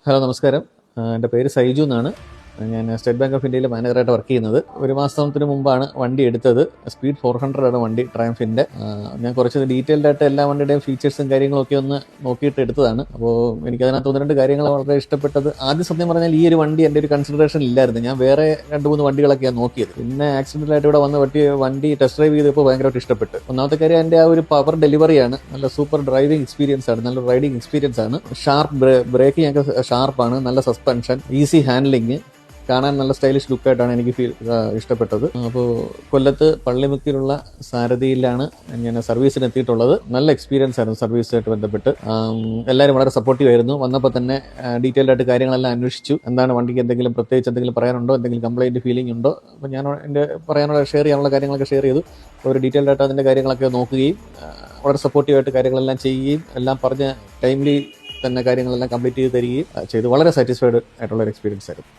Hello നമസ്കാരം. എൻ്റെ പേര് സൈജു എന്നാണ്. ഞാൻ സ്റ്റേറ്റ് ബാങ്ക് ഓഫ് ഇന്ത്യയിൽ മാനേജറായിട്ട് വർക്ക് ചെയ്യുന്നത്. ഒരു മാസത്തിന് മുമ്പാണ് വണ്ടി എടുത്തത്. സ്പീഡ് 400 ആണ് വണ്ടി, ട്രയംഫിൻ്റെ. ഞാൻ കുറച്ച് ഡീറ്റെയിൽഡ് ആയിട്ട് എല്ലാ വണ്ടിയുടെയും ഫീച്ചേഴ്സും കാര്യങ്ങളൊക്കെ ഒന്ന് നോക്കിയിട്ട് എടുത്തതാണ്. അപ്പോൾ എനിക്കതിനകത്ത് 1-2 കാര്യങ്ങൾ വളരെ ഇഷ്ടപ്പെട്ടത്. ആദ്യം സത്യം പറഞ്ഞാൽ ഈ ഒരു വണ്ടി എൻ്റെ ഒരു കൺസിഡറേഷൻ ഇല്ലായിരുന്നു. ഞാൻ വേറെ 2-3 വണ്ടികളൊക്കെയാണ് നോക്കിയത്. പിന്നെ ആക്സിഡൻ്റലായിട്ട് ഇവിടെ വന്ന് വണ്ടി ടെസ്റ്റ് ഡ്രൈവ് ചെയ്തപ്പോൾ ഭയങ്കരമായിട്ട് ഇഷ്ടപ്പെട്ടു. ഒന്നാമത്തെ കാര്യം എൻ്റെ ആ ഒരു പവർ ഡെലിവറിയാണ്. നല്ല സൂപ്പർ ഡ്രൈവിംഗ് എക്സ്പീരിയൻസ് ആണ്, നല്ല റൈഡിംഗ് എക്സ്പീരിയൻസ് ആണ്. ഷാർപ്പ് ബ്രേക്കിംഗ് ഒക്കെ ഷാർപ്പാണ്, നല്ല സസ്പെൻഷൻ, ഈസി ഹാൻഡ്ലിങ്, കാണാൻ നല്ല സ്റ്റൈലിഷ് ലുക്കായിട്ടാണ് എനിക്ക് ഇഷ്ടപ്പെട്ടത്. അപ്പോൾ കൊല്ലത്ത് പള്ളിമുക്കിലുള്ള സാരഥിയിലാണ് ഞാൻ സർവീസിന് എത്തിയിട്ടുള്ളത്. നല്ല എക്സ്പീരിയൻസ് ആയിരുന്നു സർവീസുമായിട്ട് ബന്ധപ്പെട്ട്. എല്ലാവരും വളരെ സപ്പോർട്ടീവ് ആയിരുന്നു. വന്നപ്പോൾ തന്നെ ഡീറ്റെയിൽഡ് ആയിട്ട് കാര്യങ്ങളെല്ലാം അന്വേഷിച്ചു. എന്താണ് വണ്ടിക്ക് എന്തെങ്കിലും പ്രത്യേകിച്ച് എന്തെങ്കിലും പറയാനുണ്ടോ, എന്തെങ്കിലും കംപ്ലൈൻറ്റ് ഫീലിംഗ് ഉണ്ടോ. അപ്പോൾ ഞാൻ എൻ്റെ ഷെയർ ചെയ്യാനുള്ള കാര്യങ്ങളൊക്കെ ഷെയർ ചെയ്തു. ഒരു ഡീറ്റെയിൽഡ് ആയിട്ട് അതിൻ്റെ കാര്യങ്ങളൊക്കെ നോക്കുകയും വളരെ സപ്പോർട്ടീവായിട്ട് കാര്യങ്ങളെല്ലാം ചെയ്യുകയും എല്ലാം പറഞ്ഞ ടൈംലി തന്നെ കാര്യങ്ങളെല്ലാം കംപ്ലീറ്റ് ചെയ്ത് തരികയും ചെയ്തു. വളരെ സാറ്റിസ്ഫൈഡ് ആയിട്ടുള്ള ഒരു എക്സ്പീരിയൻസ് ആയിരുന്നു.